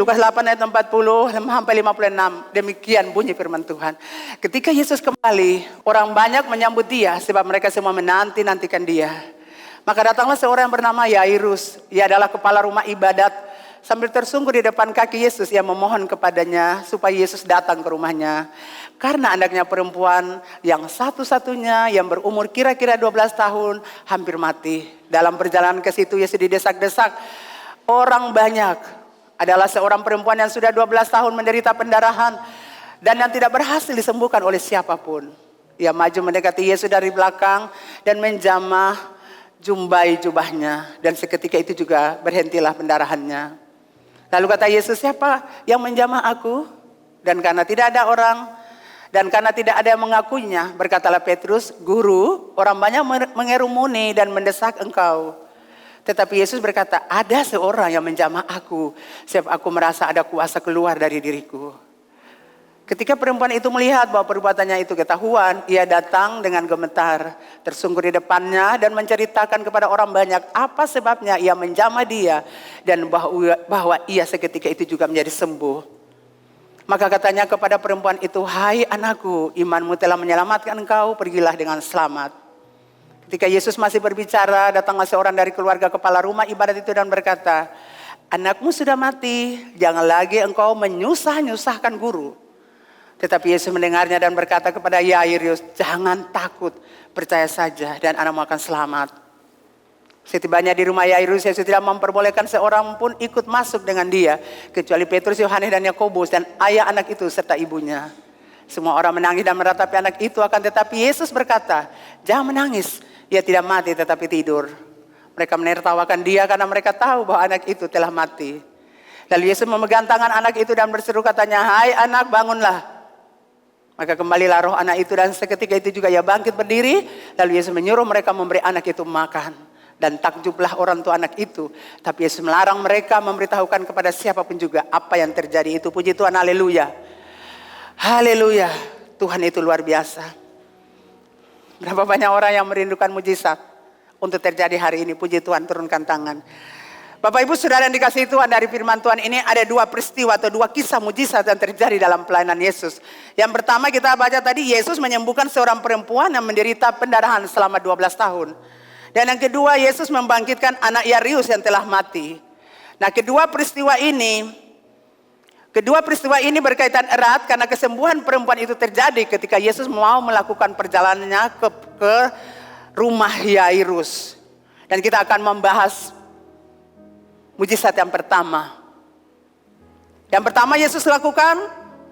Lukas 8 ayat 40 sampai 56. Demikian bunyi firman Tuhan. Ketika Yesus kembali, orang banyak menyambut dia sebab mereka semua menanti-nantikan dia. Maka datanglah seorang yang bernama Yairus. Ia adalah kepala rumah ibadat. Sambil tersungkur di depan kaki Yesus, ia memohon kepadanya supaya Yesus datang ke rumahnya. Karena anaknya perempuan yang satu-satunya yang berumur kira-kira 12 tahun hampir mati. Dalam perjalanan ke situ Yesus didesak-desak orang banyak. Adalah seorang perempuan yang sudah 12 tahun menderita pendarahan dan yang tidak berhasil disembuhkan oleh siapapun. Ia maju mendekati Yesus dari belakang dan menjamah jumbai jubahnya, dan seketika itu juga berhentilah pendarahannya. Lalu kata Yesus, siapa yang menjamah aku? Dan karena tidak ada orang dan karena tidak ada yang mengakuinya, berkatalah Petrus, Guru, orang banyak mengerumuni dan mendesak engkau. Tetapi Yesus berkata, ada seorang yang menjamah aku, sebab aku merasa ada kuasa keluar dari diriku. Ketika perempuan itu melihat bahwa perbuatannya itu ketahuan, ia datang dengan gemetar, tersungkur di depannya dan menceritakan kepada orang banyak apa sebabnya ia menjamah dia dan bahwa ia seketika itu juga menjadi sembuh. Maka katanya kepada perempuan itu, hai anakku, imanmu telah menyelamatkan engkau, pergilah dengan selamat. Ketika Yesus masih berbicara, datanglah seorang dari keluarga kepala rumah ibadat itu dan berkata, anakmu sudah mati, jangan lagi engkau menyusah-nyusahkan guru. Tetapi Yesus mendengarnya dan berkata kepada Yairus, jangan takut, percaya saja dan anakmu akan selamat. Setibanya di rumah Yairus, Yesus tidak memperbolehkan seorang pun ikut masuk dengan dia, kecuali Petrus, Yohanes dan Yakobus dan ayah anak itu serta ibunya. Semua orang menangis dan meratapi anak itu, akan tetapi Yesus berkata, jangan menangis. Ia tidak mati tetapi tidur. Mereka menertawakan dia karena mereka tahu bahwa anak itu telah mati. Lalu Yesus memegang tangan anak itu dan berseru katanya, hai anak, bangunlah. Maka kembalilah roh anak itu dan seketika itu juga ia bangkit berdiri. Lalu Yesus menyuruh mereka memberi anak itu makan. Dan takjublah orang tua anak itu. Tapi Yesus melarang mereka memberitahukan kepada siapapun juga apa yang terjadi itu. Puji Tuhan, haleluya. Haleluya, Tuhan itu luar biasa. Berapa banyak orang yang merindukan mujizat untuk terjadi hari ini. Puji Tuhan, turunkan tangan. Bapak Ibu Saudara yang dikasihi Tuhan, dari firman Tuhan ini ada dua peristiwa atau dua kisah mujizat yang terjadi dalam pelayanan Yesus. Yang pertama kita baca tadi, Yesus menyembuhkan seorang perempuan yang menderita pendarahan selama 12 tahun. Dan yang kedua, Yesus membangkitkan anak Yairus yang telah mati. Nah, kedua peristiwa ini berkaitan erat karena kesembuhan perempuan itu terjadi ketika Yesus mau melakukan perjalanannya ke rumah Yairus. Dan kita akan membahas mujizat yang pertama. Yang pertama Yesus lakukan,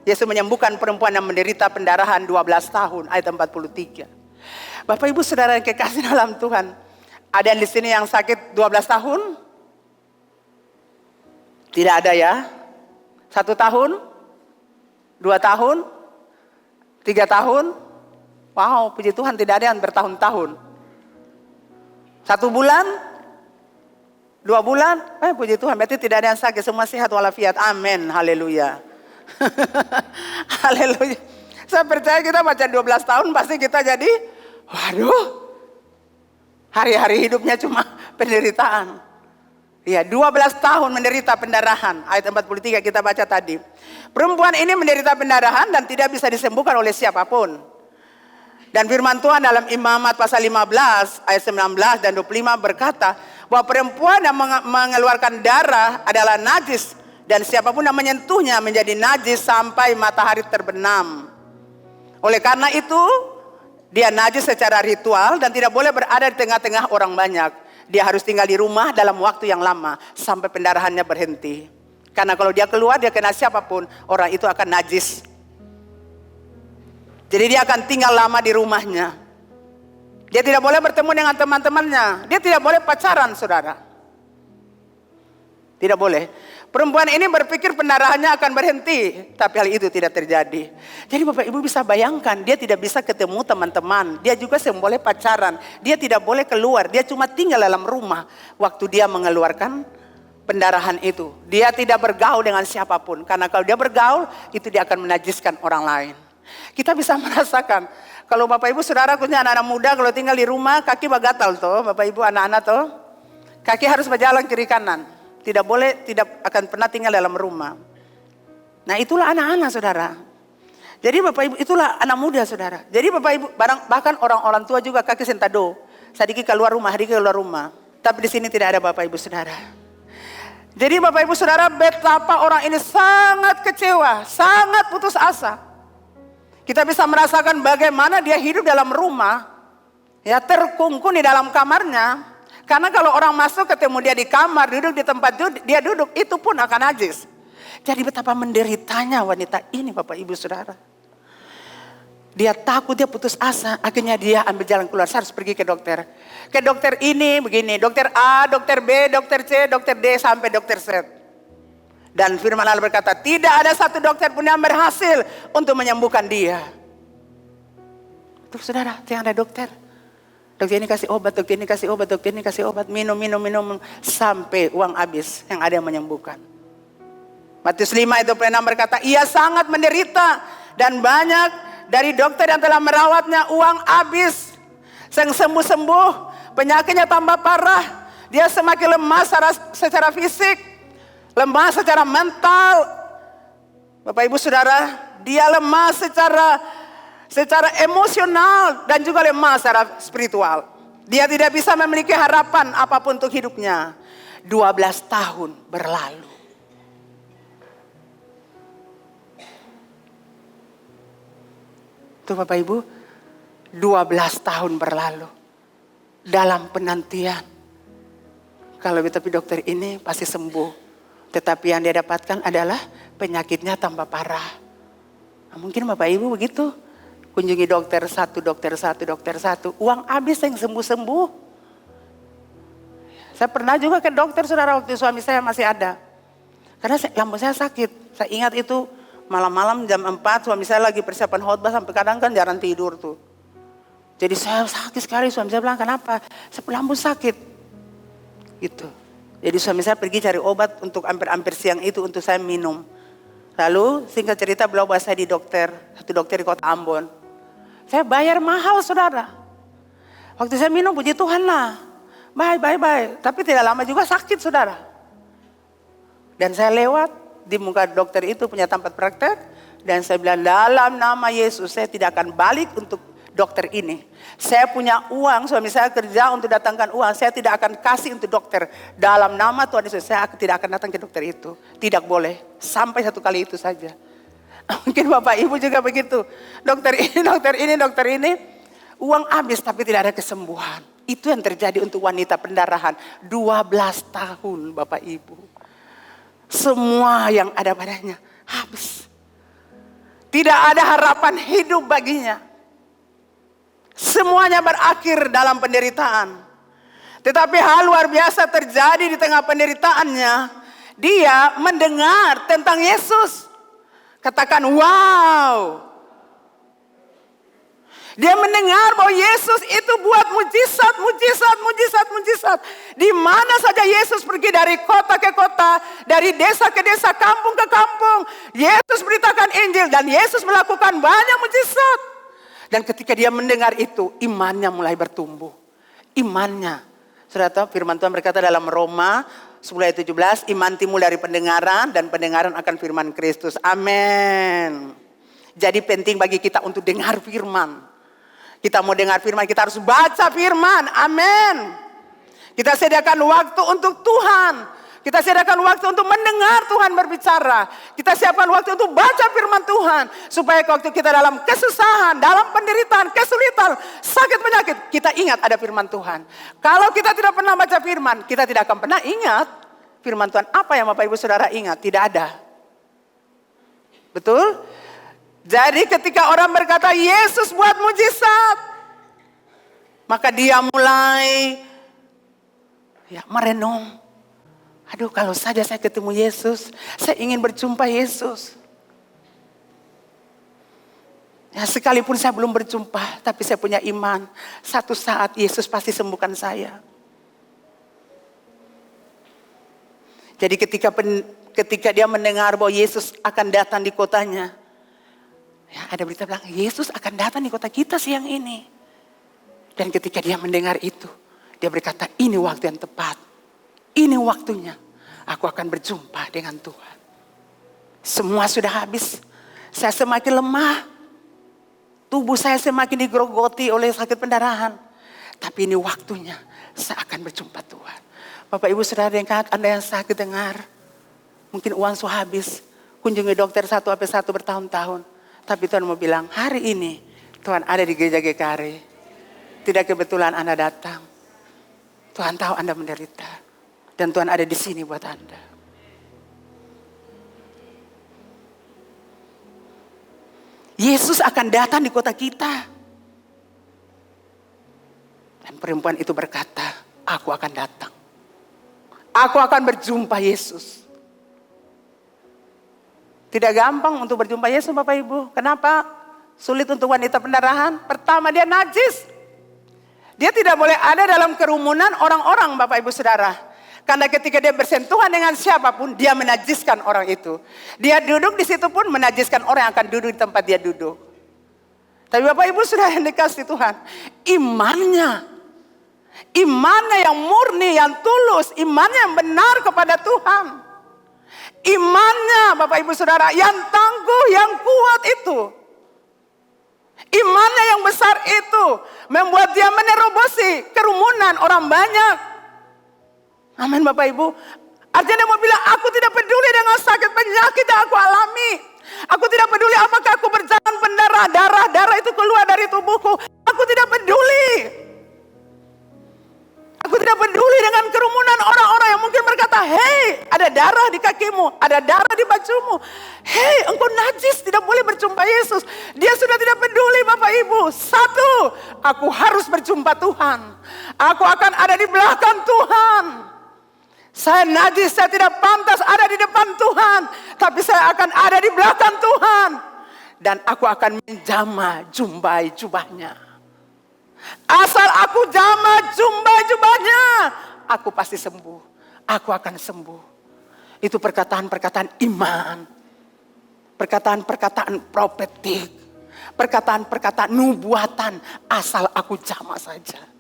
Yesus menyembuhkan perempuan yang menderita pendarahan 12 tahun, ayat 43. Bapak Ibu Saudara yang kekasih dalam Tuhan, ada yang di sini yang sakit 12 tahun? Tidak ada ya? 1 tahun, 2 tahun, 3 tahun. Wow, puji Tuhan tidak ada yang bertahun-tahun. 1 bulan, 2 bulan, puji Tuhan, berarti tidak ada yang sakit, semua sehat walafiat. Amin, haleluya. Haleluya. Saya percaya kita baca 12 tahun pasti kita jadi, waduh, hari-hari hidupnya cuma penderitaan. Ya, 12 tahun menderita pendarahan. Ayat 43 kita baca tadi. Perempuan ini menderita pendarahan dan tidak bisa disembuhkan oleh siapapun. Dan firman Tuhan dalam Imamat pasal 15 ayat 19 dan 25 berkata bahwa perempuan yang mengeluarkan darah adalah najis dan siapapun yang menyentuhnya menjadi najis sampai matahari terbenam. Oleh karena itu dia najis secara ritual dan tidak boleh berada di tengah-tengah orang banyak. Dia harus tinggal di rumah dalam waktu yang lama sampai pendarahannya berhenti. Karena kalau dia keluar, dia kena siapapun, orang itu akan najis. Jadi dia akan tinggal lama di rumahnya. Dia tidak boleh bertemu dengan teman-temannya. Dia tidak boleh pacaran, saudara. Tidak boleh. Perempuan ini berpikir pendarahannya akan berhenti, tapi hal itu tidak terjadi. Jadi Bapak Ibu bisa bayangkan, dia tidak bisa ketemu teman-teman, dia juga tidak boleh pacaran, dia tidak boleh keluar, dia cuma tinggal dalam rumah waktu dia mengeluarkan pendarahan itu. Dia tidak bergaul dengan siapapun, karena kalau dia bergaul, itu dia akan menajiskan orang lain. Kita bisa merasakan, kalau Bapak Ibu Saudara khususnya anak-anak muda kalau tinggal di rumah, kaki bagatal toh, Bapak Ibu anak-anak toh, kaki harus berjalan kiri kanan. tidak akan pernah tinggal dalam rumah. Nah itulah anak-anak saudara. Jadi Bapak Ibu itulah anak muda saudara. Jadi Bapak Ibu bahkan orang-orang tua juga kaki sentado. Sadiki keluar rumah, Hadiki keluar rumah. Tapi di sini tidak ada Bapak Ibu saudara. Jadi Bapak Ibu saudara, betapa orang ini sangat kecewa, sangat putus asa. Kita bisa merasakan bagaimana dia hidup dalam rumah, ya terkungkung di dalam kamarnya. Karena kalau orang masuk ketemu dia di kamar, duduk di tempat dia duduk, itu pun akan najis. Jadi betapa menderitanya wanita ini Bapak Ibu saudara. Dia takut, dia putus asa, akhirnya dia ambil jalan keluar, saya harus pergi ke dokter. Ke dokter ini begini, dokter A, dokter B, dokter C, dokter D, sampai dokter Z. Dan firman Allah berkata, tidak ada satu dokter pun yang berhasil untuk menyembuhkan dia. Tuh saudara, yang ada dokter. Dokter ini kasih obat, dokter ini kasih obat, dokter ini kasih obat, minum, sampai uang habis, yang ada yang menyembuhkan. Matius 5 itu pernah berkata, ia sangat menderita dan banyak dari dokter yang telah merawatnya uang habis. Yang sembuh-sembuh, penyakitnya tambah parah. Dia semakin lemah secara fisik, lemah secara mental. Bapak Ibu Saudara, dia lemah secara emosional dan juga lemah secara spiritual. Dia tidak bisa memiliki harapan apapun untuk hidupnya. 12 tahun berlalu. Tuh Bapak Ibu, 12 tahun berlalu dalam penantian. Kalau tapi dokter ini pasti sembuh, tetapi yang dia dapatkan adalah penyakitnya tambah parah. Nah, mungkin Bapak Ibu begitu, kunjungi dokter satu, uang habis yang sembuh-sembuh. Saya pernah juga ke dokter saudara waktu suami saya masih ada. Karena lambung saya sakit, saya ingat itu. Malam-malam jam 4 suami saya lagi persiapan khotbah sampai kadang kan jarang tidur tuh. Jadi saya sakit sekali, suami saya bilang kenapa? Saya lambung sakit. Gitu. Jadi suami saya pergi cari obat untuk hampir siang itu untuk saya minum. Lalu singkat cerita beliau bawa saya di satu dokter di kota Ambon. Saya bayar mahal saudara. Waktu saya minum puji Tuhan lah. Baik. Tapi tidak lama juga sakit saudara. Dan saya lewat. Di muka dokter itu punya tempat praktek. Dan saya bilang dalam nama Yesus saya tidak akan balik untuk dokter ini. Saya punya uang, suami saya kerja untuk datangkan uang. Saya tidak akan kasih untuk dokter. Dalam nama Tuhan Yesus saya tidak akan datang ke dokter itu. Tidak boleh. Sampai satu kali itu saja. Mungkin Bapak Ibu juga begitu. Dokter ini. Uang habis tapi tidak ada kesembuhan. Itu yang terjadi untuk wanita pendarahan. 12 tahun Bapak Ibu. Semua yang ada padanya habis. Tidak ada harapan hidup baginya. Semuanya berakhir dalam penderitaan. Tetapi hal luar biasa terjadi di tengah penderitaannya. Dia mendengar tentang Yesus. Katakan wow. Dia mendengar bahwa Yesus itu buat mujizat. Di mana saja Yesus pergi dari kota ke kota, dari desa ke desa, kampung ke kampung. Yesus beritakan Injil dan Yesus melakukan banyak mujizat. Dan ketika dia mendengar itu, imannya mulai bertumbuh. Imannya. Saudara tahu firman Tuhan berkata dalam Roma 10 ayat 17, iman timbul dari pendengaran dan pendengaran akan firman Kristus. Amin. Jadi penting bagi kita untuk dengar firman. Kita mau dengar firman, kita harus baca firman. Amin. Kita sediakan waktu untuk Tuhan. Kita sediakan waktu untuk mendengar Tuhan berbicara. Kita siapkan waktu untuk baca firman Tuhan. Supaya waktu kita dalam kesusahan, dalam penderitaan, kesulitan, sakit penyakit, kita ingat ada firman Tuhan. Kalau kita tidak pernah baca firman, kita tidak akan pernah ingat firman Tuhan. Apa yang Bapak Ibu Saudara ingat? Tidak ada. Betul? Jadi ketika orang berkata Yesus buat mujizat, maka dia mulai merenung. Aduh, kalau saja saya ketemu Yesus, saya ingin berjumpa Yesus. Ya, sekalipun saya belum berjumpa, tapi saya punya iman. Satu saat Yesus pasti sembuhkan saya. Jadi ketika dia mendengar bahwa Yesus akan datang di kotanya, ya, ada berita bilang Yesus akan datang di kota kita siang ini. Dan ketika dia mendengar itu, dia berkata ini waktu yang tepat. Ini waktunya. aku akan berjumpa dengan Tuhan. Semua sudah habis. Saya semakin lemah. Tubuh saya semakin digerogoti oleh sakit pendarahan. Tapi ini waktunya saya akan berjumpa Tuhan. Bapak Ibu Saudara yang Anda yang sakit dengar. Mungkin uang sudah habis. Kunjungi dokter 1 sampai 1 bertahun-tahun. Tapi Tuhan mau bilang, hari ini Tuhan ada di gereja GKR. Tidak kebetulan Anda datang. Tuhan tahu Anda menderita. Dan Tuhan ada di sini buat Anda. Yesus akan datang di kota kita. Dan perempuan itu berkata, aku akan datang. Aku akan berjumpa Yesus. Tidak gampang untuk berjumpa Yesus Bapak Ibu. Kenapa? Sulit untuk wanita pendarahan. Pertama, dia najis. Dia tidak boleh ada dalam kerumunan orang-orang Bapak Ibu Saudara. Karena ketika dia bersentuhan dengan siapapun, dia menajiskan orang itu. Dia duduk di situ pun menajiskan orang yang akan duduk di tempat dia duduk. Tapi Bapak Ibu Saudara yang dikasihi Tuhan, imannya yang murni, yang tulus, imannya yang benar kepada Tuhan. Imannya Bapak Ibu Saudara yang tangguh, yang kuat itu. Imannya yang besar itu membuat dia menerobosi kerumunan orang banyak. Amin Bapak Ibu. Artinya dia mau bilang, aku tidak peduli dengan sakit penyakit yang aku alami. Aku tidak peduli apakah aku berjalan pendarahan, darah itu keluar dari tubuhku. Aku tidak peduli. Aku tidak peduli dengan kerumunan orang-orang yang mungkin berkata, hei, ada darah di kakimu, ada darah di bajumu. Hei, engkau najis, tidak boleh berjumpa Yesus. Dia sudah tidak peduli Bapak Ibu. 1, aku harus berjumpa Tuhan. Aku akan ada di belakang Tuhan. Saya najis, saya tidak pantas ada di depan Tuhan. Tapi saya akan ada di belakang Tuhan. Dan aku akan menjamah jumbai jubahnya. Asal aku jamah jubahnya, aku pasti sembuh. Aku akan sembuh. Itu perkataan-perkataan iman. Perkataan-perkataan profetik. Perkataan-perkataan nubuatan. Asal aku jamah saja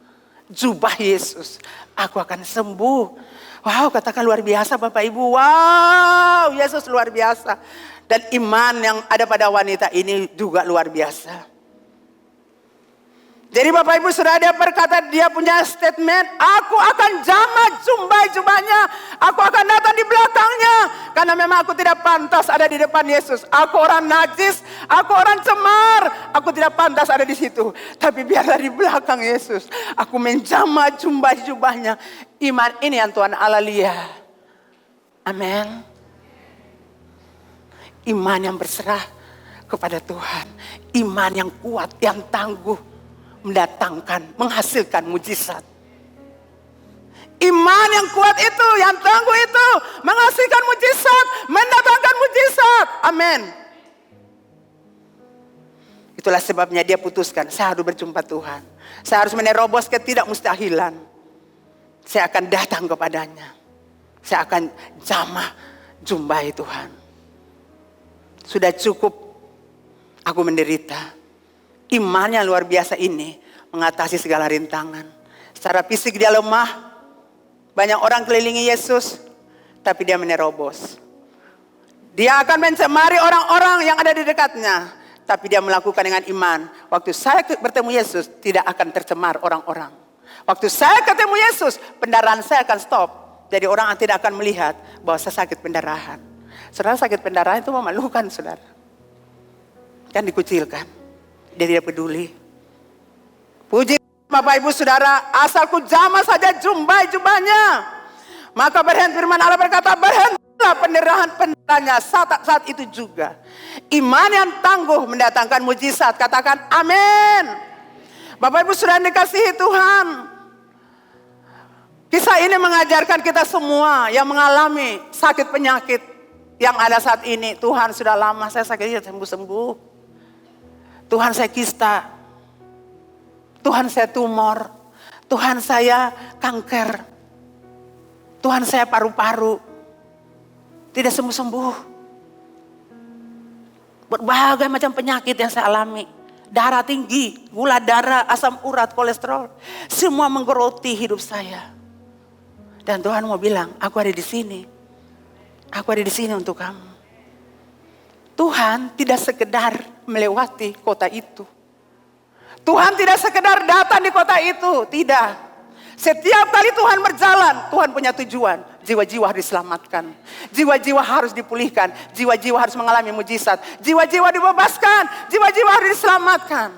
jubah Yesus, aku akan sembuh. Wow, katakan luar biasa Bapak Ibu. Wow, Yesus luar biasa. Dan iman yang ada pada wanita ini juga luar biasa. Jadi Bapak Ibu sudah ada berkata, dia punya statement, aku akan jamah jumbai jubahnya, aku akan datang di belakangnya, karena memang aku tidak pantas ada di depan Yesus. Aku orang najis, aku orang cemar, aku tidak pantas ada di situ. Tapi biarlah di belakang Yesus, aku menjamah jumbai jubahnya. Iman ini yang Tuhan Allah lihat. Amin. Iman yang berserah kepada Tuhan, iman yang kuat, yang tangguh, mendatangkan, menghasilkan mujizat. Iman yang kuat itu, yang tangguh itu, menghasilkan mujizat, mendatangkan mujizat. Amin. Itulah sebabnya dia putuskan, saya harus berjumpa Tuhan. Saya harus menerobos ketidakmustahilan. Saya akan datang kepadanya. Saya akan jamah jumpai Tuhan. Sudah cukup aku menderita. Iman yang luar biasa ini mengatasi segala rintangan. Secara fisik dia lemah. Banyak orang kelilingi Yesus. Tapi dia menerobos. Dia akan mencemari orang-orang yang ada di dekatnya. Tapi dia melakukan dengan iman. Waktu saya bertemu Yesus, tidak akan tercemar orang-orang. Waktu saya ketemu Yesus, pendarahan saya akan stop. Jadi orang tidak akan melihat bahwa saya sakit pendarahan. Saudara, sakit pendarahan itu memalukan saudara. Kan dikucilkan. Dia tidak peduli. Puji Bapak Ibu Saudara, asalku jamah saja jumbai jubahnya. Maka berhenti firman Allah berkata, berhentilah pendarahannya saat itu juga. Iman yang tangguh mendatangkan mujizat. Katakan amin. Bapak Ibu Saudara dikasihi Tuhan. Kisah ini mengajarkan kita semua yang mengalami sakit penyakit yang ada saat ini. Tuhan, sudah lama saya sakitnya sembuh-sembuh. Tuhan, saya kista. Tuhan, saya tumor. Tuhan, saya kanker. Tuhan, saya paru-paru. Tidak sembuh-sembuh. Berbagai macam penyakit yang saya alami. Darah tinggi, gula darah, asam urat, kolesterol. Semua menggeroti hidup saya. Dan Tuhan mau bilang, aku ada di sini. Aku ada di sini untuk kamu. Tuhan tidak sekedar melewati kota itu. Tuhan tidak sekedar datang di kota itu, tidak. Setiap kali Tuhan berjalan, Tuhan punya tujuan. Jiwa-jiwa harus diselamatkan. Jiwa-jiwa harus dipulihkan. Jiwa-jiwa harus mengalami mujizat. Jiwa-jiwa dibebaskan. Jiwa-jiwa harus diselamatkan.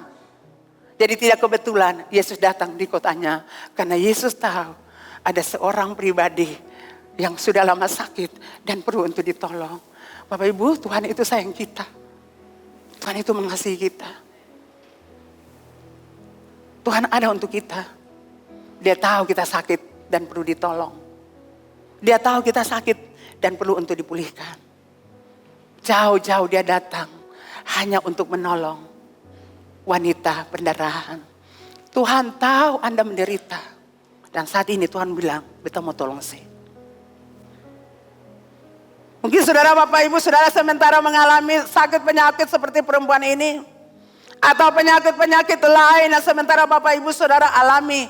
Jadi tidak kebetulan Yesus datang di kotanya. Karena Yesus tahu ada seorang pribadi yang sudah lama sakit dan perlu untuk ditolong. Bapak Ibu, Tuhan itu sayang kita. Tuhan itu mengasihi kita. Tuhan ada untuk kita. Dia tahu kita sakit dan perlu ditolong. Dia tahu kita sakit dan perlu untuk dipulihkan. Jauh-jauh dia datang hanya untuk menolong wanita pendarahan. Tuhan tahu Anda menderita. Dan saat ini Tuhan bilang, beta mau tolong sih. Mungkin saudara, Bapak, Ibu, saudara sementara mengalami sakit penyakit seperti perempuan ini. Atau penyakit-penyakit lain yang sementara Bapak, Ibu, saudara alami.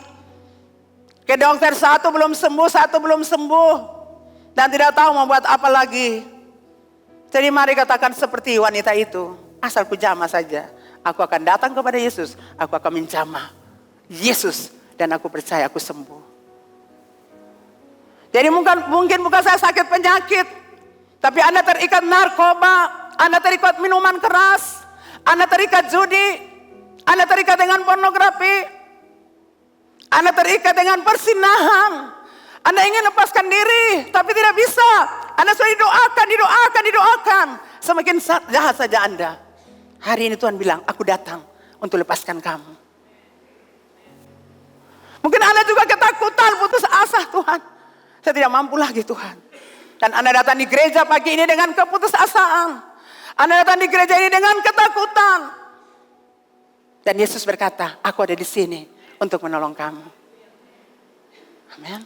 Ke dokter satu belum sembuh. Dan tidak tahu mau buat apa lagi. Jadi mari katakan seperti wanita itu. Asal ku jamah saja. Aku akan datang kepada Yesus. Aku akan menjamah Yesus. Dan aku percaya aku sembuh. Jadi mungkin bukan saya sakit penyakit. Tapi Anda terikat narkoba. Anda terikat minuman keras. Anda terikat judi. Anda terikat dengan pornografi. Anda terikat dengan persinahan. Anda ingin lepaskan diri, tapi tidak bisa. Anda sudah didoakan. Semakin jahat saja Anda. Hari ini Tuhan bilang, aku datang untuk lepaskan kamu. Mungkin Anda juga ketakutan, putus asa, Tuhan. Saya tidak mampu lagi, Tuhan. Dan Anda datang di gereja pagi ini dengan keputusasaan. Anda datang di gereja ini dengan ketakutan. Dan Yesus berkata, aku ada di sini untuk menolong kamu. Amin.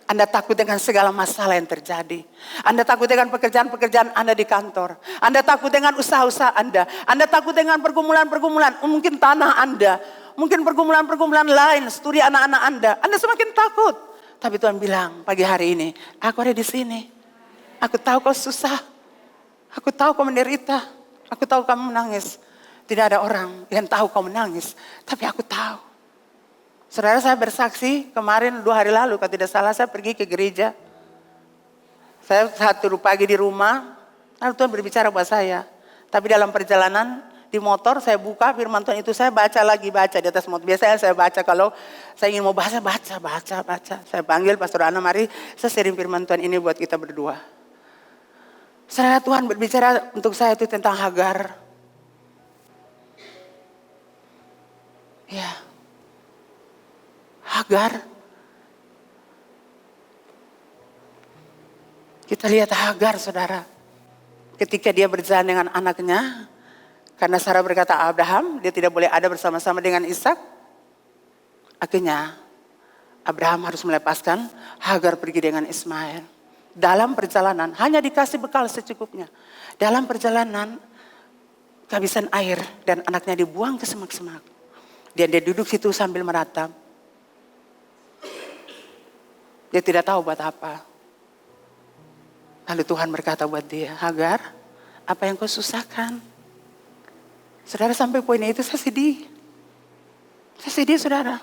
Anda takut dengan segala masalah yang terjadi. Anda takut dengan pekerjaan-pekerjaan Anda di kantor. Anda takut dengan usaha-usaha Anda. Anda takut dengan pergumulan-pergumulan. Mungkin tanah Anda. Mungkin pergumulan-pergumulan lain. Studi anak-anak Anda. Anda semakin takut. Tapi Tuhan bilang pagi hari ini, aku ada di sini. Aku tahu kau susah. Aku tahu kau menderita. Aku tahu kamu menangis. Tidak ada orang yang tahu kau menangis. Tapi aku tahu. Saudara, saya bersaksi kemarin 2 hari lalu, kalau tidak salah saya pergi ke gereja. Saya 1 pagi di rumah, lalu Tuhan berbicara buat saya. Tapi dalam perjalanan di motor saya buka firman Tuhan itu, saya baca di atas motor. Biasanya saya baca kalau saya ingin mau baca. Saya panggil Pastor Ana, mari saya sharing firman Tuhan ini buat kita berdua. Saudara, Tuhan berbicara untuk saya itu tentang Hagar. Ya. Hagar. Kita lihat Hagar, saudara. Ketika dia berjalan dengan anaknya. Karena Sarah berkata Abraham, dia tidak boleh ada bersama-sama dengan Ishak. Akhirnya Abraham harus melepaskan Hagar pergi dengan Ismail. Dalam perjalanan, hanya dikasih bekal secukupnya. Dalam perjalanan, kehabisan air dan anaknya dibuang ke semak-semak. Dan dia duduk situ sambil meratap. Dia tidak tahu buat apa. Lalu Tuhan berkata buat dia, Hagar, apa yang kau susahkan? Saudara, sampai poin itu saya sedih. Saya sedih, saudara.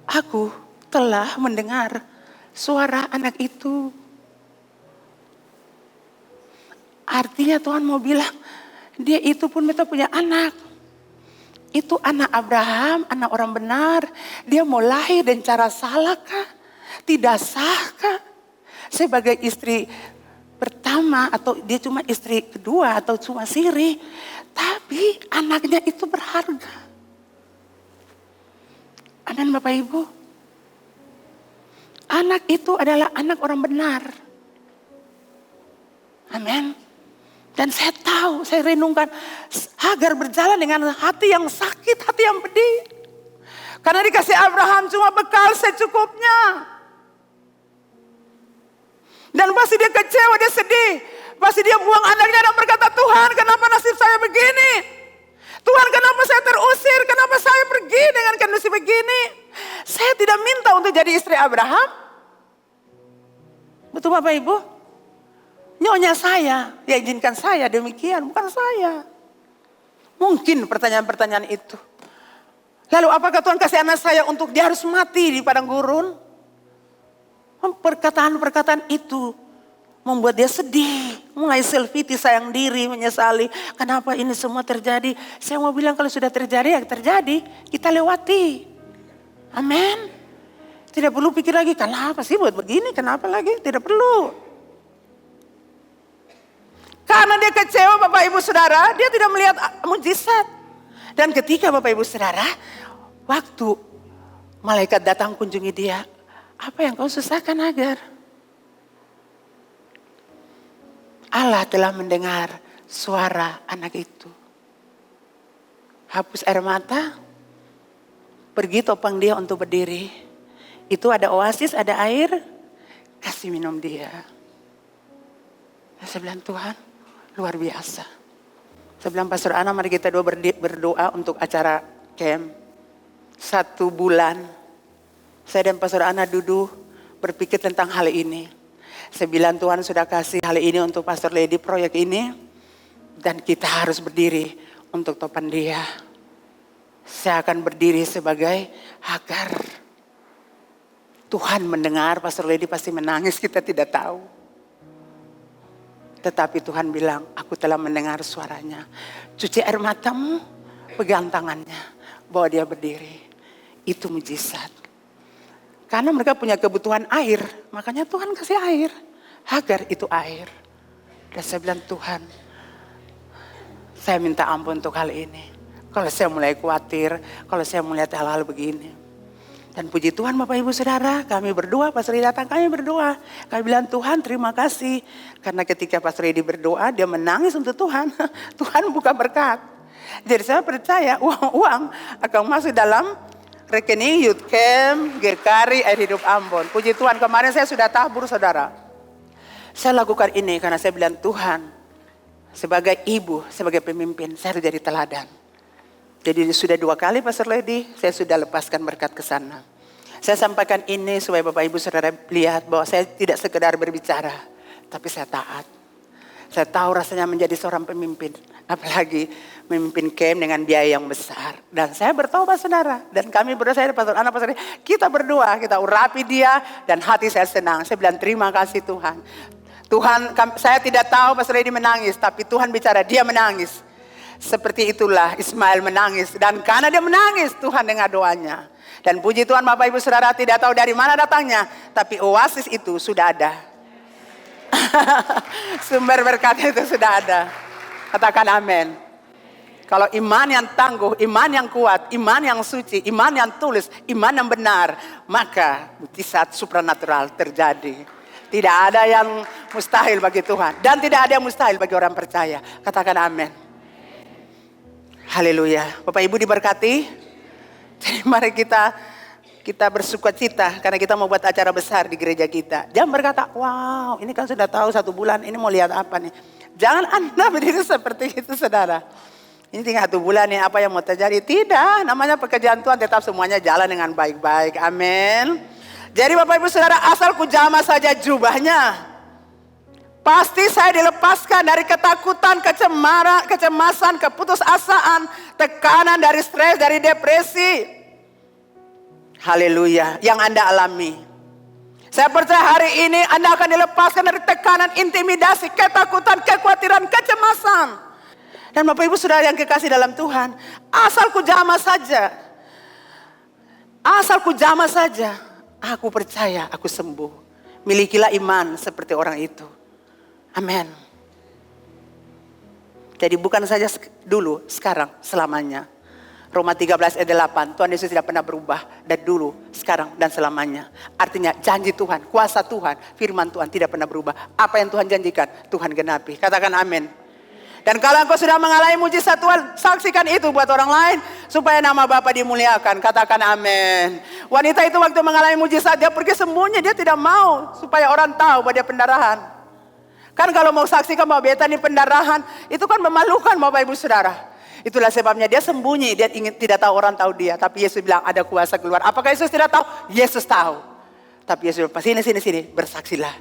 Aku telah mendengar suara anak itu. Artinya Tuhan mau bilang, dia itu pun minta punya anak. Itu anak Abraham, anak orang benar. Dia mau lahir dan cara salah kah? Tidak sahkah? Sebagai istri pertama atau dia cuma istri kedua atau cuma siri. Tapi anaknya itu berharga. Amin, Bapak Ibu. Anak itu adalah anak orang benar. Amin. Dan saya tahu, saya renungkan Hagar berjalan dengan hati yang sakit, hati yang pedih. Karena dikasih Abraham cuma bekal secukupnya. Dan pasti dia kecewa, dia sedih. Pasti dia buang anaknya dan berkata, Tuhan, kenapa nasib saya begini? Tuhan, kenapa saya terusir? Kenapa saya pergi dengan kondisi begini? Saya tidak minta untuk jadi istri Abraham. Betul, Bapak Ibu? Nyonya saya, yang izinkan saya demikian, bukan saya. Mungkin pertanyaan-pertanyaan itu. Lalu apakah Tuhan kasih anak saya untuk dia harus mati di padang gurun? Perkataan-perkataan itu membuat dia sedih. Mulai self-pity, sayang diri, menyesali. Kenapa ini semua terjadi? Saya mau bilang kalau sudah terjadi ya terjadi. Kita lewati. Amin. Tidak perlu pikir lagi, kenapa sih buat begini, kenapa lagi? Tidak perlu. Karena dia kecewa Bapak Ibu Saudara, dia tidak melihat mujizat. Dan ketika Bapak Ibu Saudara, waktu malaikat datang kunjungi dia, apa yang kau susahkan Hagar? Allah telah mendengar suara anak itu. Hapus air mata, pergi topang dia untuk berdiri. Itu ada oasis, ada air, kasih minum dia. Saya bilang Tuhan, luar biasa. Saya bilang Pastor Ana, mari kita berdoa untuk acara camp. 1 bulan. Saya dan Pastor Ana duduk berpikir tentang hal ini. Saya bilang Tuhan sudah kasih hal ini untuk Pastor Lady proyek ini. Dan kita harus berdiri untuk topan dia. Saya akan berdiri sebagai Hagar. Tuhan mendengar, Pastor Lady pasti menangis, kita tidak tahu. Tetapi Tuhan bilang, aku telah mendengar suaranya. Cuci air matamu, pegang tangannya, bawa dia berdiri. Itu mujizat. Karena mereka punya kebutuhan air, makanya Tuhan kasih air. Hagar itu air. Dan saya bilang, Tuhan, saya minta ampun untuk hal ini. Kalau saya mulai khawatir, kalau saya melihat hal-hal begini. Dan puji Tuhan Bapak Ibu Saudara, kami berdoa, Pastor Edi datang, kami berdoa. Kami bilang Tuhan terima kasih. Karena ketika Pastor Edi berdoa, dia menangis untuk Tuhan. Tuhan buka berkat. Jadi saya percaya uang akan masuk dalam rekening Youth Camp, GKRI, Air Hidup Ambon. Puji Tuhan, kemarin saya sudah tabur saudara. Saya lakukan ini karena saya bilang Tuhan, sebagai ibu, sebagai pemimpin, saya harus jadi teladan. Jadi sudah 2 kali Pastor Lady, saya sudah lepaskan berkat ke sana. Saya sampaikan ini supaya Bapak Ibu Saudara lihat bahwa saya tidak sekedar berbicara, tapi saya taat. Saya tahu rasanya menjadi seorang pemimpin, apalagi memimpin camp dengan biaya yang besar. Dan saya bertobat saudara, dan kami berdoa, saya Pastor Ana, Pastor Lady, kita berdoa, kita urapi dia, dan hati saya senang. Saya bilang terima kasih Tuhan. Tuhan, saya tidak tahu Pastor Lady menangis, tapi Tuhan bicara, dia menangis. Seperti itulah Ismail menangis. Dan karena dia menangis, Tuhan dengar doanya. Dan puji Tuhan Bapak Ibu Saudara, tidak tahu dari mana datangnya. Tapi oasis itu sudah ada. Sumber berkatnya itu sudah ada. Katakan amin. Kalau iman yang tangguh, iman yang kuat, iman yang suci, iman yang tulus, iman yang benar, maka mujizat supranatural terjadi. Tidak ada yang mustahil bagi Tuhan. Dan tidak ada yang mustahil bagi orang percaya. Katakan amin. Haleluya. Bapak Ibu diberkati. Jadi mari kita bersuka cita karena kita mau buat acara besar di gereja kita. Jangan berkata, wow ini kan sudah tahu 1 bulan, ini mau lihat apa nih. Jangan Anda berdiri seperti itu saudara. Ini tinggal 1 bulan nih, apa yang mau terjadi. Tidak, namanya pekerjaan Tuhan tetap semuanya jalan dengan baik-baik. Amin. Jadi Bapak Ibu Saudara, asal ku jamah saja jubahnya, pasti saya dilepaskan dari ketakutan, kecemasan, keputusasaan, tekanan dari stres, dari depresi. Haleluya, yang Anda alami. Saya percaya hari ini Anda akan dilepaskan dari tekanan, intimidasi, ketakutan, kekhawatiran, kecemasan. Dan Bapak Ibu Saudara yang kekasih dalam Tuhan, asal ku jamah saja. Asal ku jamah saja, aku percaya aku sembuh. Milikilah iman seperti orang itu. Amin. Jadi bukan saja dulu, sekarang, selamanya. Roma 13 ayat 8, Tuhan Yesus tidak pernah berubah dari dulu, sekarang, dan selamanya. Artinya janji Tuhan, kuasa Tuhan, firman Tuhan tidak pernah berubah. Apa yang Tuhan janjikan, Tuhan genapi. Katakan amin. Dan kalau engkau sudah mengalami mujizat Tuhan, saksikan itu buat orang lain, supaya nama Bapa dimuliakan. Katakan amin. Wanita itu waktu mengalami mujizat, dia pergi sembunyi, dia tidak mau supaya orang tahu bahwa dia pendarahan. Kan kalau mau saksikan bahwa beta ini pendarahan, itu kan memalukan Bapak Ibu Saudara. Itulah sebabnya dia sembunyi, dia ingin tidak tahu orang tahu dia. Tapi Yesus bilang ada kuasa keluar. Apakah Yesus tidak tahu? Yesus tahu. Tapi Yesus bilang, sini, bersaksilah.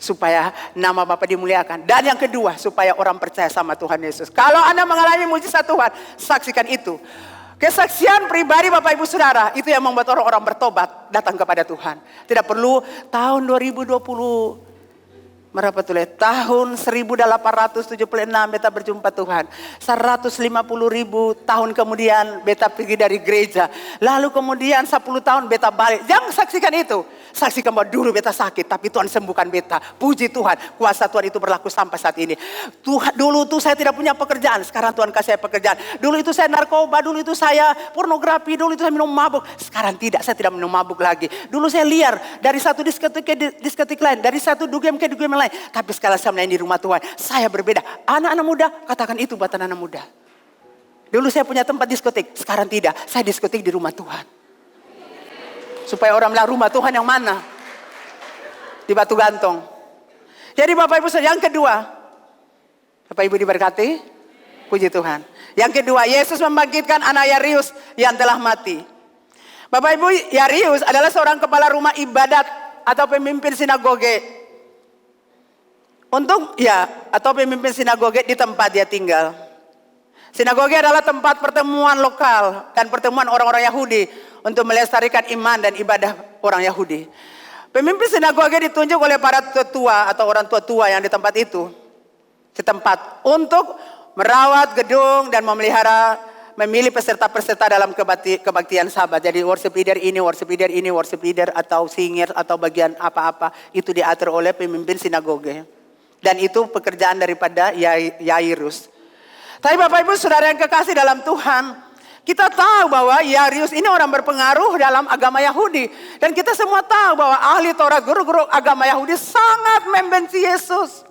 supaya nama Bapa dimuliakan. Dan yang kedua, supaya orang percaya sama Tuhan Yesus. Kalau Anda mengalami mujizat Tuhan, saksikan itu. Kesaksian pribadi Bapak Ibu Saudara, itu yang membuat orang-orang bertobat datang kepada Tuhan. Tidak perlu tahun 2020, berapa tuh? Tahun 1876 beta berjumpa Tuhan. 150.000 tahun kemudian beta pergi dari gereja. Lalu kemudian 10 tahun beta balik. Jangan saksikan itu. Saksikan bahwa dulu beta sakit, tapi Tuhan sembuhkan beta. Puji Tuhan, kuasa Tuhan itu berlaku sampai saat ini. Tuhan, dulu itu saya tidak punya pekerjaan, sekarang Tuhan kasih saya pekerjaan. Dulu itu saya narkoba, dulu itu saya pornografi, dulu itu saya minum mabuk. Sekarang tidak, saya tidak minum mabuk lagi. Dulu saya liar dari satu diskotik ke diskotik lain, dari satu dugem ke dugem lain. Tapi sekarang saya melayani di rumah Tuhan, saya berbeda. Anak-anak muda, katakan itu buat anak-anak muda. Dulu saya punya tempat diskotik, sekarang tidak. Saya diskotik di rumah Tuhan. Supaya orang bilang rumah Tuhan yang mana? Di Batu Gantong. Jadi Bapak Ibu, yang kedua, Bapak Ibu diberkati, puji Tuhan. Yang kedua, Yesus membangkitkan anak Yairus yang telah mati. Bapak Ibu, Yairus adalah seorang kepala rumah ibadat atau pemimpin sinagoge. Atau pemimpin sinagoge di tempat dia tinggal. Sinagoge adalah tempat pertemuan lokal dan pertemuan orang-orang Yahudi untuk melestarikan iman dan ibadah orang Yahudi. Pemimpin sinagoge ditunjuk oleh para tetua atau orang tua-tua yang di tempat itu, setempat, untuk merawat gedung dan memilih peserta-peserta dalam kebaktian Sabat. Jadi worship leader ini, worship leader atau singer atau bagian apa-apa itu diatur oleh pemimpin sinagoge. Dan itu pekerjaan daripada Yairus. Tapi Bapak Ibu Saudara yang kekasih dalam Tuhan, kita tahu bahwa Yairus ini orang berpengaruh dalam agama Yahudi. Dan kita semua tahu bahwa ahli Taurat, guru-guru agama Yahudi sangat membenci Yesus.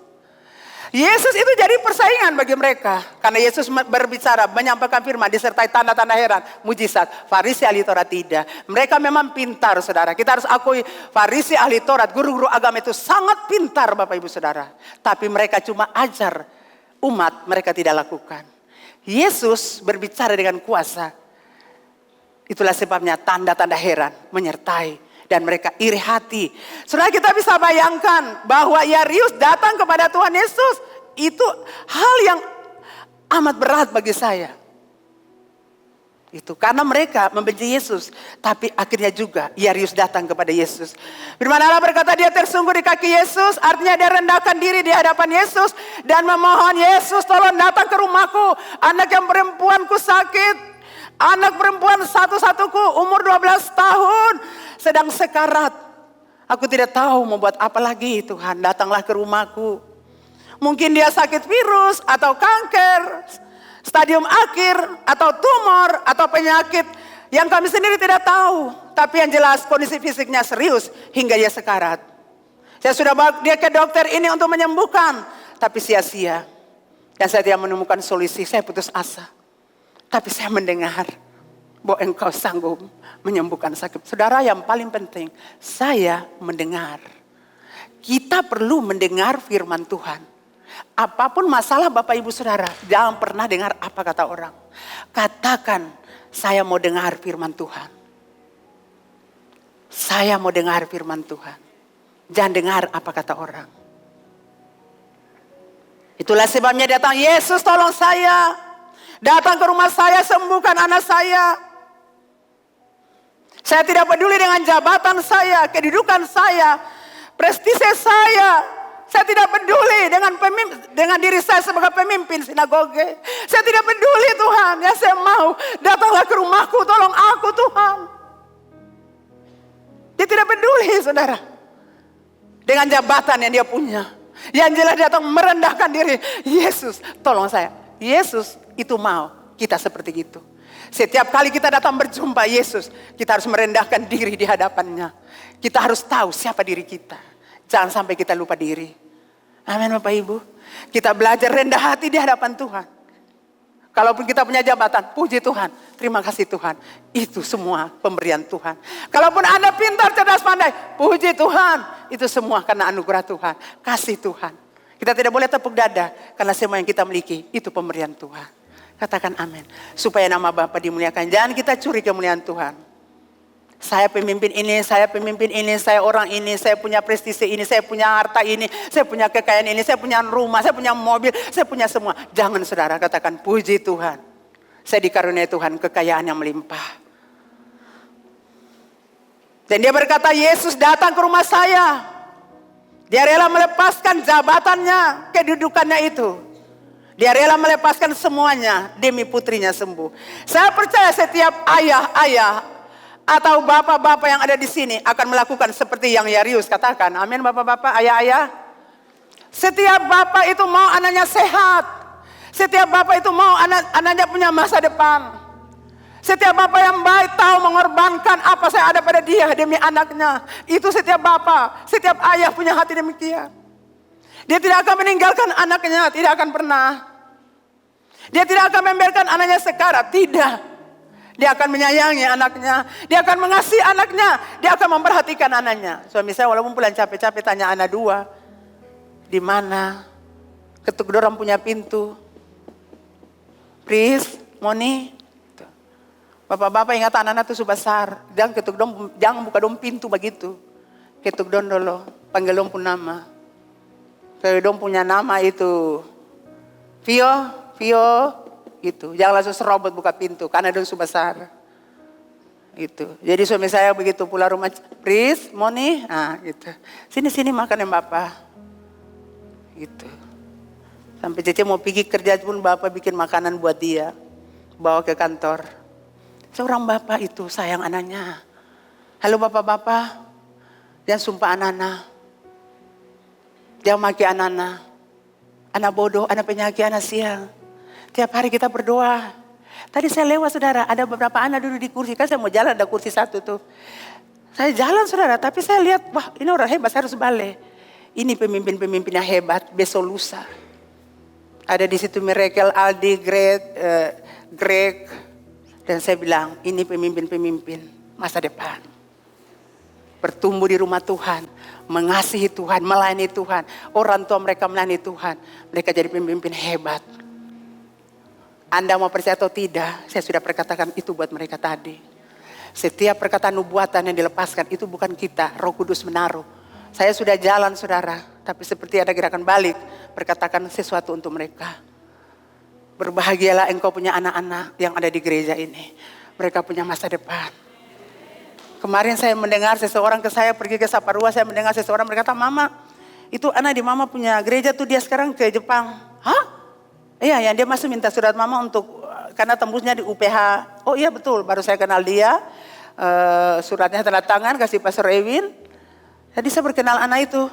Yesus itu jadi persaingan bagi mereka. Karena Yesus berbicara, menyampaikan firman, disertai tanda-tanda heran, mujizat. Farisi ahli Taurat tidak. Mereka memang pintar saudara. Kita harus akui Farisi ahli Taurat, guru-guru agama itu sangat pintar Bapak Ibu Saudara. Tapi mereka cuma ajar umat, mereka tidak lakukan. Yesus berbicara dengan kuasa. Itulah sebabnya tanda-tanda heran menyertai. Dan mereka iri hati. Saudara, kita bisa bayangkan bahwa Yairus datang kepada Tuhan Yesus. Itu hal yang amat berat bagi saya. Itu karena mereka membenci Yesus. Tapi akhirnya juga Yairus datang kepada Yesus. Firman Allah berkata dia tersungguh di kaki Yesus. Artinya dia rendahkan diri di hadapan Yesus. Dan memohon, Yesus tolong datang ke rumahku. Anak yang perempuanku sakit. Anak perempuan satu-satuku umur 12 tahun. Sedang sekarat. Aku tidak tahu mau buat apa lagi Tuhan. Datanglah ke rumahku. Mungkin dia sakit virus atau kanker. Stadium akhir atau tumor atau penyakit yang kami sendiri tidak tahu. Tapi yang jelas kondisi fisiknya serius hingga dia sekarat. Saya sudah bawa dia ke dokter ini untuk menyembuhkan. Tapi sia-sia. Dan saya tidak menemukan solusi. Saya putus asa. Tapi saya mendengar bahwa engkau sanggup menyembuhkan sakit. Saudara, yang paling penting, saya mendengar. Kita perlu mendengar firman Tuhan. Apapun masalah Bapak Ibu Saudara, jangan pernah dengar apa kata orang. Katakan, saya mau dengar firman Tuhan. Saya mau dengar firman Tuhan. Jangan dengar apa kata orang. Itulah sebabnya datang, Yesus tolong saya. Datang ke rumah saya, sembuhkan anak saya. Saya tidak peduli dengan jabatan saya, kedudukan saya, prestise saya. Saya tidak peduli dengan diri saya sebagai pemimpin sinagoge. Saya tidak peduli Tuhan. Ya saya mau, datanglah ke rumahku, tolong aku Tuhan. Dia tidak peduli saudara. Dengan jabatan yang dia punya. Yang jelas datang merendahkan diri. Yesus tolong saya. Yesus itu mau kita seperti itu. Setiap kali kita datang berjumpa Yesus, kita harus merendahkan diri di hadapannya. Kita harus tahu siapa diri kita. Jangan sampai kita lupa diri. Amin Bapak Ibu. Kita belajar rendah hati di hadapan Tuhan. Kalaupun kita punya jabatan, puji Tuhan. Terima kasih Tuhan. Itu semua pemberian Tuhan. Kalaupun Anda pintar, cerdas, pandai, puji Tuhan. Itu semua karena anugerah Tuhan. Kasih Tuhan. Kita tidak boleh tepuk dada. Karena semua yang kita miliki, itu pemberian Tuhan. Katakan amin. Supaya nama Bapa dimuliakan. Jangan kita curi kemuliaan Tuhan. Saya pemimpin ini, saya orang ini, saya punya prestise ini, saya punya harta ini, saya punya kekayaan ini, saya punya rumah, saya punya mobil, saya punya semua. Jangan saudara katakan, puji Tuhan. Saya dikaruniai Tuhan kekayaan yang melimpah. Dan dia berkata, Yesus datang ke rumah saya. Dia rela melepaskan jabatannya, kedudukannya itu. Dia rela melepaskan semuanya demi putrinya sembuh. Saya percaya setiap ayah-ayah atau bapak-bapak yang ada di sini akan melakukan seperti yang Yarius katakan. Amin bapak-bapak, ayah-ayah. Setiap bapak itu mau anaknya sehat. Setiap bapak itu mau anaknya punya masa depan. Setiap bapak yang baik tahu mengorbankan apa saya ada pada dia demi anaknya. Itu setiap bapak, setiap ayah punya hati demikian. Dia tidak akan meninggalkan anaknya, tidak akan pernah. Dia tidak akan membiarkan anaknya sekarat, tidak. Dia akan menyayangi anaknya, dia akan mengasihi anaknya, dia akan memperhatikan anaknya. Suami saya walaupun pulang capek-capek tanya anak dua, di mana? Ketuk dorong punya pintu. Pris, Moni. Bapak-bapak ingat anak-anak itu besar, jangan buka dong pintu begitu. Ketuk dong dulu, panggil dong pun nama. Kalau dong punya nama itu Vio, gitu. Jangan langsung serobot buka pintu, karena dong sudah besar. Gitu. Jadi suami saya begitu pulang rumah, Pris, Moni, gitu. Sini makan yang bapak. Gitu. Sampai Cece mau pergi kerja pun bapak bikin makanan buat dia, bawa ke kantor. Seorang bapak itu sayang anaknya. Halo bapak-bapak, jangan sumpah anak-anak. Jangan maki anak-anak. Anak bodoh, anak penyakit, anak sial. Tiap hari kita berdoa. Tadi saya lewat saudara, ada beberapa anak duduk di kursi. Kan saya mau jalan, ada kursi satu tuh. Saya jalan saudara, tapi saya lihat, wah ini orang hebat, saya harus balik. Ini pemimpin-pemimpin yang hebat, besok lusa. Ada di situ Miracle, Aldi, Greg. Dan saya bilang, ini pemimpin-pemimpin masa depan. Bertumbuh di rumah Tuhan, mengasihi Tuhan, melayani Tuhan. Orang tua mereka melayani Tuhan. Mereka jadi pemimpin hebat. Anda mau percaya atau tidak, saya sudah perkatakan itu buat mereka tadi. Setiap perkataan nubuatan yang dilepaskan itu bukan kita, Roh Kudus menaruh. Saya sudah jalan saudara, tapi seperti ada gerakan balik, perkatakan sesuatu untuk mereka. Berbahagialah engkau punya anak-anak yang ada di gereja ini. Mereka punya masa depan. Kemarin saya mendengar seseorang ke saya pergi ke Saparua, saya mendengar seseorang berkata, Mama, itu anak di Mama punya gereja tuh dia sekarang ke Jepang. Hah? Iya, yang dia masih minta surat Mama untuk, karena tembusnya di UPH. Oh iya betul, baru saya kenal dia. Suratnya tanda tangan, kasih Pastor Ewin. Jadi saya berkenal anak itu.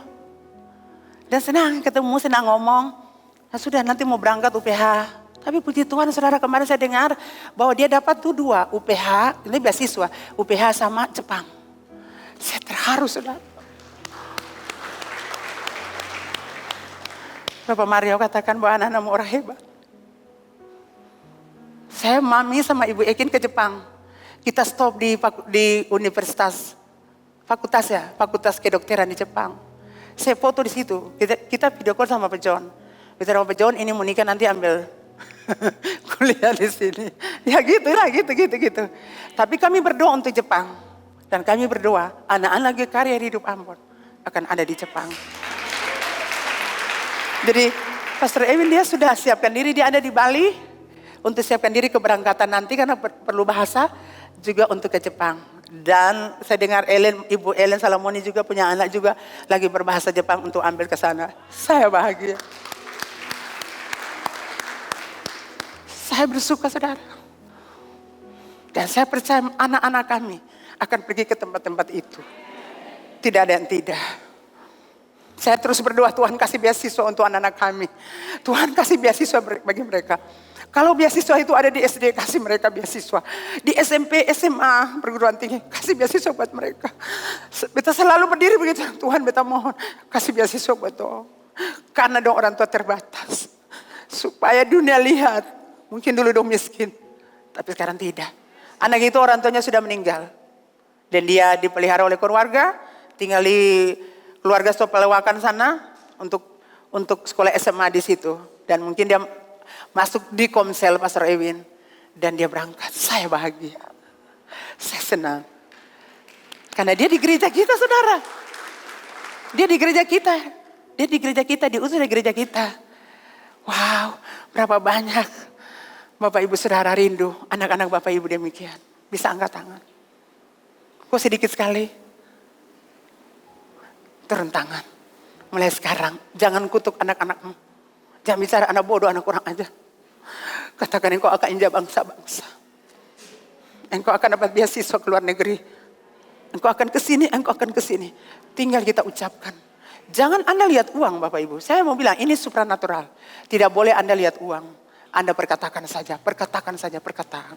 Dan senang ketemu, senang ngomong. Nah, sudah nanti mau berangkat UPH. Tapi puji Tuhan saudara, kemarin saya dengar bahwa dia dapat tuh 2 UPH, ini beasiswa, UPH sama Jepang. Saya terharu saudara. Bapak Mario katakan bahwa anak-anakmu orang hebat. Saya mami sama Ibu Ekin ke Jepang. Kita stop di universitas, fakultas kedokteran di Jepang. Saya foto di situ. Kita video call sama Pak John. Bicara sama Pak John, ini mau nikah nanti ambil kuliah di sini. Ya gitu lah, gitu. Tapi kami berdoa untuk Jepang. Dan kami berdoa, anak-anak karya hidup Ambon akan ada di Jepang. Jadi Pastor Ewin dia sudah siapkan diri, dia ada di Bali untuk siapkan diri keberangkatan nanti karena perlu bahasa juga untuk ke Jepang. Dan saya dengar Ibu Ellen Salamoni juga punya anak juga lagi berbahasa Jepang untuk ambil ke sana. Saya bahagia. Saya bersuka saudara. Dan saya percaya anak-anak kami akan pergi ke tempat-tempat itu. Tidak ada yang tidak. Saya terus berdoa, Tuhan kasih beasiswa untuk anak-anak kami. Tuhan kasih beasiswa bagi mereka. Kalau beasiswa itu ada di SD, kasih mereka beasiswa. Di SMP, SMA, perguruan tinggi, kasih beasiswa buat mereka. Beta selalu berdiri begitu, Tuhan beta mohon, kasih beasiswa buat dong. Karena dong orang tua terbatas. Supaya dunia lihat, mungkin dulu dong miskin. Tapi sekarang tidak. Anak itu orang tuanya sudah meninggal. Dan dia dipelihara oleh keluarga, tinggal di keluarga stop Pelewakan sana untuk sekolah SMA di situ. Dan mungkin dia masuk di Komsel Pastor Ewin. Dan dia berangkat. Saya bahagia. Saya senang. Karena dia di gereja kita, saudara. Dia di gereja kita. Dia di gereja kita, diutus di gereja kita. Wow, berapa banyak Bapak Ibu Saudara rindu, anak-anak Bapak Ibu demikian. Bisa angkat tangan. Kok sedikit sekali? Turun tangan. Mulai sekarang, jangan kutuk anak-anakmu. Jangan bicara anak bodoh, anak kurang aja. Katakan engkau akan injak bangsa-bangsa. Engkau akan dapat beasiswa ke luar negeri. Engkau akan ke sini, engkau akan ke sini. Tinggal kita ucapkan. Jangan Anda lihat uang Bapak Ibu. Saya mau bilang ini supranatural. Tidak boleh Anda lihat uang. Anda perkatakan saja, perkatakan saja, perkataan.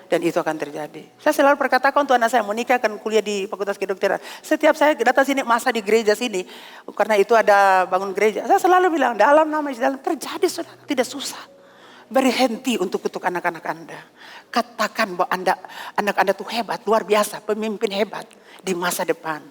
Dan itu akan terjadi. Saya selalu perkatakan untuk anak saya mau nikah akan kuliah di Fakultas Kedokteran. Setiap saya datang sini masa di gereja sini. Karena itu ada bangun gereja. Saya selalu bilang dalam nama Yesus dalam terjadi saudara. Tidak susah. Berhenti untuk kutuk anak-anak Anda. Katakan bahwa anak Anda tuh hebat, luar biasa, pemimpin hebat di masa depan.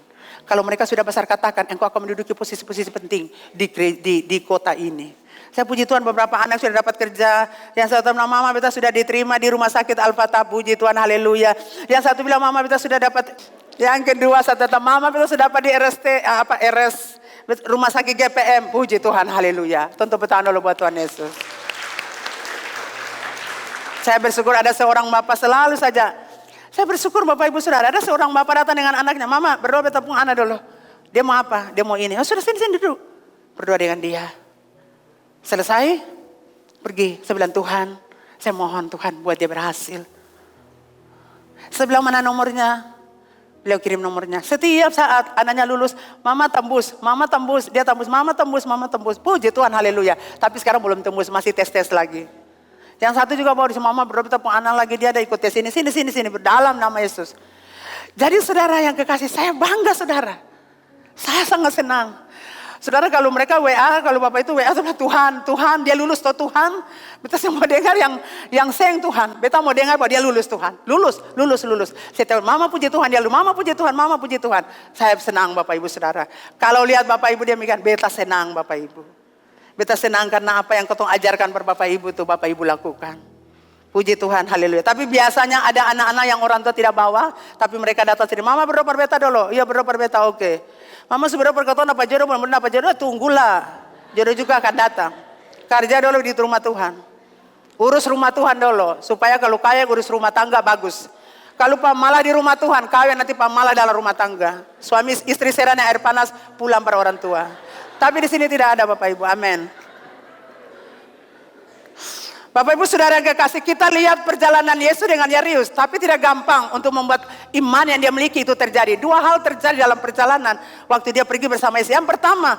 Kalau mereka sudah besar katakan, engkau akan menduduki posisi-posisi penting di kota ini. Saya puji Tuhan beberapa anak sudah dapat kerja. Yang satu bilang mama beta sudah diterima di rumah sakit Al-Fatah. Puji Tuhan, haleluya. Yang satu bilang mama beta sudah dapat. Yang kedua satu bilang mama beta sudah dapat di RS rumah sakit GPM. Puji Tuhan, haleluya. Tentu bertahan dulu buat Tuhan Yesus. Saya bersyukur ada seorang bapak selalu saja. Saya bersyukur Bapak Ibu Saudara. Ada seorang bapak datang dengan anaknya. Mama berdoa beta pun anak dulu. Dia mau apa? Dia mau ini. Oh sudah sini duduk. Berdoa dengan dia. Selesai, pergi. Saya bilang Tuhan, saya mohon Tuhan buat dia berhasil. Saya bilang mana nomornya? Beliau kirim nomornya. Setiap saat anaknya lulus, mama tembus, dia tembus, mama tembus. Puji Tuhan, haleluya. Tapi sekarang belum tembus, masih tes lagi. Yang satu juga mau mama berdoa tepung anak lagi, dia ada ikut tes sini, dalam nama Yesus. Jadi saudara yang kekasih, saya bangga saudara. Saya sangat senang. Saudara kalau mereka WA, kalau Bapak itu WA sama Tuhan dia lulus toh Tuhan. Beta mau dengar yang sayang Tuhan. Beta mau dengar bahwa dia lulus Tuhan. Lulus. Saya tahu mama puji Tuhan, dia lulus. Mama puji Tuhan. Saya senang Bapak Ibu Saudara. Kalau lihat Bapak Ibu dia mikir, beta senang Bapak Ibu. Beta senang karena apa yang kau ajarkan per Bapak Ibu tuh Bapak Ibu lakukan. Puji Tuhan, haleluya. Tapi biasanya ada anak-anak yang orang tua tidak bawa, tapi mereka datang sini. Mama berdoa per beta dulu. Iya berdoa per beta, oke. Mama sudah berkata apa jodoh, belum apa jodoh, tunggulah. Jodoh juga akan datang. Kerja dulu di rumah Tuhan. Urus rumah Tuhan dulu. Supaya kalau kaya urus rumah tangga bagus. Kalau pamalah di rumah Tuhan, kaya nanti pamalah dalam rumah tangga. Suami istri serana air panas pulang para orang tua. Tapi di sini tidak ada Bapak Ibu, amin. Bapak Ibu Saudara yang kekasih, kita lihat perjalanan Yesus dengan Yairus, tapi tidak gampang untuk membuat iman yang dia miliki itu terjadi. Dua hal terjadi dalam perjalanan waktu dia pergi bersama Yesus. Yang pertama,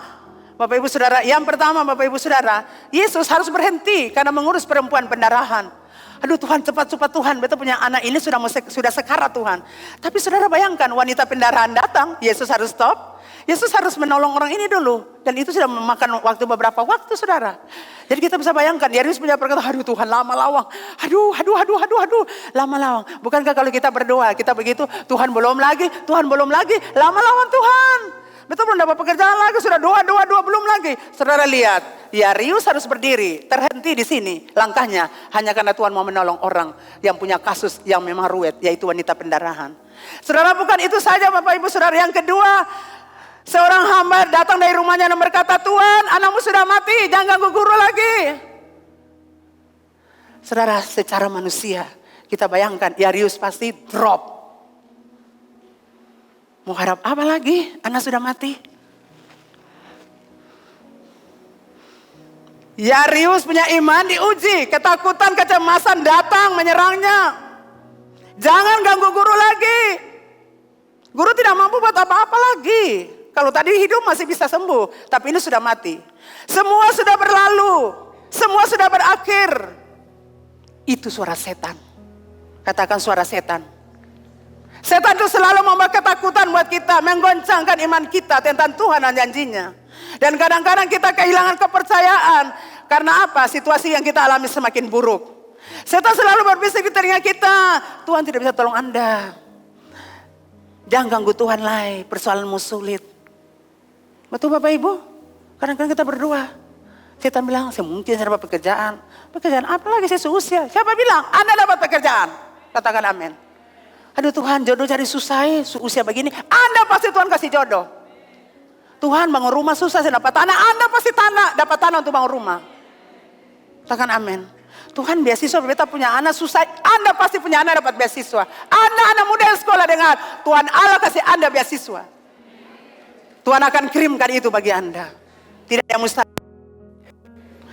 Bapak Ibu Saudara, Yesus harus berhenti karena mengurus perempuan pendarahan. Aduh Tuhan, cepat Tuhan, beta punya anak ini sudah sekarat Tuhan. Tapi saudara bayangkan wanita pendarahan datang, Yesus harus stop. Yesus harus menolong orang ini dulu. Dan itu sudah memakan waktu beberapa waktu saudara. Jadi kita bisa bayangkan, Yairus punya perkata, aduh Tuhan lama lawang. Aduh, lama lawang. Bukankah kalau kita berdoa, kita begitu, Tuhan belum lagi, lama lawang Tuhan. Betul belum dapat pekerjaan lagi, sudah doa, belum lagi. Saudara lihat, Yairus harus berdiri, terhenti di sini langkahnya. Hanya karena Tuhan mau menolong orang yang punya kasus yang memang ruwet, yaitu wanita pendarahan. Saudara bukan itu saja Bapak Ibu Saudara, yang kedua, seorang hamba datang dari rumahnya dan berkata, Tuhan anakmu sudah mati, jangan ganggu guru lagi. Saudara secara manusia, kita bayangkan Yairus pasti drop. Mau harap apa lagi? Anak sudah mati. Yairus punya iman diuji. Ketakutan, kecemasan datang menyerangnya. Jangan ganggu guru lagi. Guru tidak mampu buat apa-apa lagi. Kalau tadi hidup masih bisa sembuh. Tapi ini sudah mati. Semua sudah berlalu. Semua sudah berakhir. Itu suara setan. Katakan suara setan. Setan itu selalu membawa ketakutan buat kita, menggoncangkan iman kita tentang Tuhan dan janjinya. Dan kadang-kadang kita kehilangan kepercayaan. Karena apa? Situasi yang kita alami semakin buruk. Setan selalu berbisik di telinga kita, Tuhan tidak bisa tolong Anda. Jangan ganggu Tuhan lagi, persoalanmu sulit. Betul Bapak Ibu? Kadang-kadang kita berdoa. Setan bilang, saya mungkin saya dapat pekerjaan. Pekerjaan apa lagi saya seusia? Siapa bilang? Anda dapat pekerjaan. Katakan amin. Aduh Tuhan, jodoh cari susah usia begini. Anda pasti Tuhan kasih jodoh. Tuhan bangun rumah susah, saya dapat tanah. Anda pasti dapat tanah untuk bangun rumah. Katakan amin. Tuhan beasiswa, beta punya anak susah. Anda pasti punya anak dapat beasiswa. Anak muda yang sekolah dengar, Tuhan Allah kasih Anda beasiswa. Tuhan akan kirimkan itu bagi Anda. Tidak yang mustahil.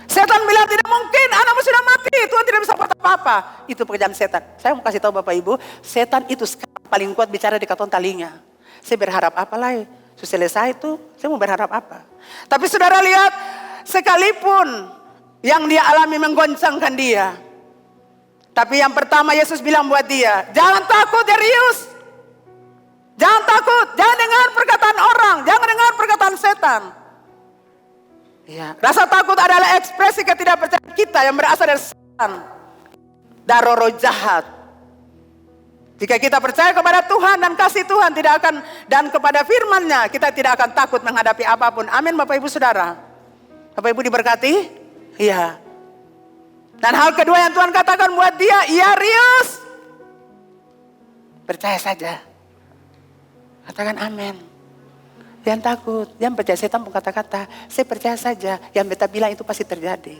Setan bilang tidak mungkin, anakmu sudah mati, Tuhan tidak bisa buat apa-apa. Itu pekerjaan setan. Saya mau kasih tahu Bapak Ibu, setan itu sekarang paling kuat bicara di katon telinga. Saya berharap apa lagi? Sudah selesai itu, saya mau berharap apa? Tapi saudara lihat, sekalipun yang dia alami menggoncangkan dia. Tapi yang pertama Yesus bilang buat dia, jangan takut Darius. Jangan takut, jangan dengar perkataan orang, jangan dengar perkataan setan. Ya, rasa takut adalah ekspresi ketidakpercayaan kita yang berasal dari setan, dari roh jahat. Jika kita percaya kepada Tuhan dan kasih Tuhan tidak akan, dan kepada firman-Nya, kita tidak akan takut menghadapi apapun. Amin Bapak Ibu Saudara. Bapak Ibu diberkati? Iya. Dan hal kedua yang Tuhan katakan buat dia, iya Rius, percaya saja. Katakan amin. Jangan takut, jangan percaya setan pun kata-kata. Saya percaya saja, yang beta bilang itu pasti terjadi.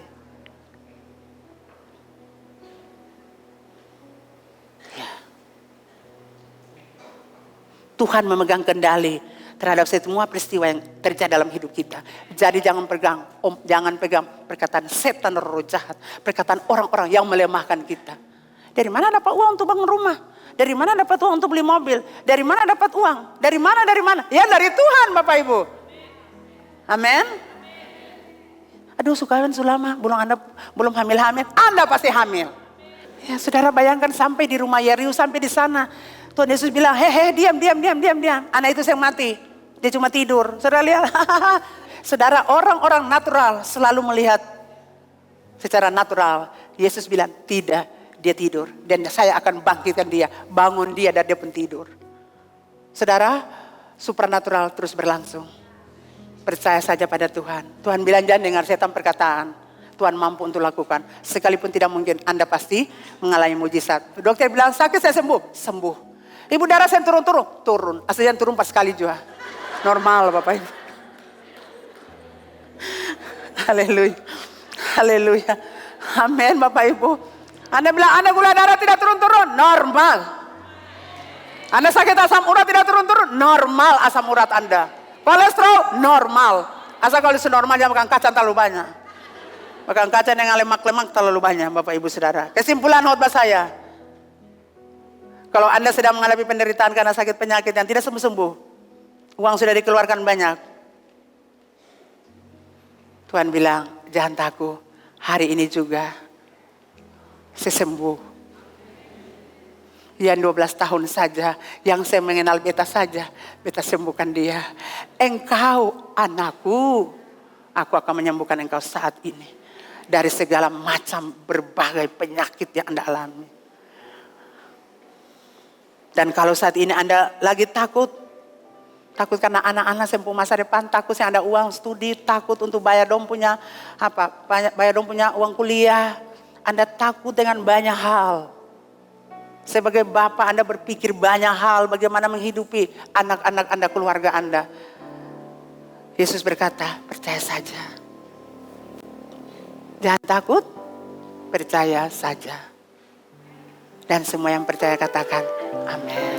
Ya. Tuhan memegang kendali terhadap semua peristiwa yang terjadi dalam hidup kita. Jadi jangan pegang perkataan setan roh jahat, perkataan orang-orang yang melemahkan kita. Dari mana dapat uang untuk bangun rumah? Dari mana dapat uang untuk beli mobil? Dari mana dapat uang? Dari mana? Ya dari Tuhan Bapak Ibu. Amin. Aduh Sukawan Sulama, Anda belum hamil-hamil, Anda pasti hamil. Ya saudara bayangkan sampai di rumah Yerius, sampai di sana. Tuhan Yesus bilang, diam. Anak itu yang mati, dia cuma tidur. Saudara lihat, saudara orang-orang natural selalu melihat secara natural. Yesus bilang, tidak. Dia tidur dan saya akan bangkitkan dia, bangun dia dari dia pun tidur. Saudara, supranatural terus berlangsung. Percaya saja pada Tuhan. Tuhan bilang jangan dengar setan perkataan. Tuhan mampu untuk lakukan. Sekalipun tidak mungkin, Anda pasti mengalami mujizat. Dokter bilang sakit saya sembuh. Ibu darah saya turun. Asal jangan turun pas sekali juga. Normal Bapak Ibu. Haleluya. Amin Bapak Ibu. Anda bilang, Anda gula darah tidak turun-turun, normal. Anda sakit asam urat tidak turun-turun, normal asam urat Anda. Kolesterol, normal. Asal kalau normal jangan makan kacang terlalu banyak. Makan kacang dengan lemak-lemak terlalu banyak Bapak Ibu Saudara. Kesimpulan khotbah saya. Kalau Anda sedang mengalami penderitaan karena sakit penyakit yang tidak sembuh-sembuh. Uang sudah dikeluarkan banyak. Tuhan bilang, jangan takut. Hari ini juga saya sembuh. Yang 12 tahun saja, yang saya mengenal beta saja, beta sembuhkan dia. Engkau anakku, aku akan menyembuhkan engkau saat ini. Dari segala macam berbagai penyakit yang Anda alami. Dan kalau saat ini Anda lagi takut karena anak-anak sempuh masa depan, takut saya ada uang studi, takut untuk bayar dong punya uang kuliah. Anda takut dengan banyak hal. Sebagai bapak Anda berpikir banyak hal bagaimana menghidupi anak-anak Anda, keluarga Anda. Yesus berkata, percaya saja. Jangan takut, percaya saja. Dan semua yang percaya katakan, amin.